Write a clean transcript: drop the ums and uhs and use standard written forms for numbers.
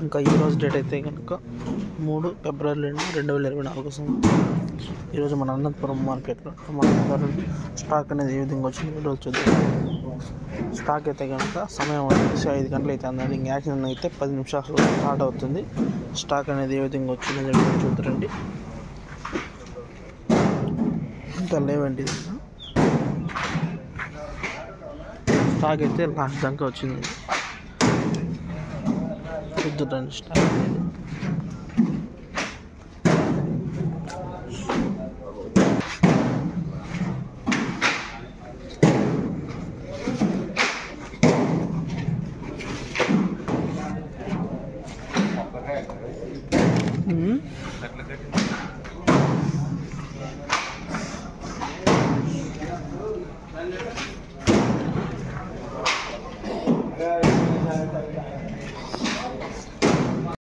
ఇంకా ఈరోజు డేట్ అయితే కనుక 3 ఫిబ్రవరి 2024 ఈరోజు మన అనంతపురం మార్కెట్లో టమాటా స్టాక్ అనేది ఏ విధంగా వచ్చింది ఈరోజు చూద్దాం. స్టాక్ అయితే కనుక సమయం వచ్చేసి 5 గంటలు అయితే అందండి. యాక్షన్ అయితే 10 నిమిషాలు స్టార్ట్ అవుతుంది. స్టాక్ అనేది ఏ విధంగా వచ్చిందని చూద్దరండి. ఇంకా లేవండి, స్టాక్ అయితే లాస్ట్ దాకా వచ్చింది. చూద్దండి స్టాక్ అనేది.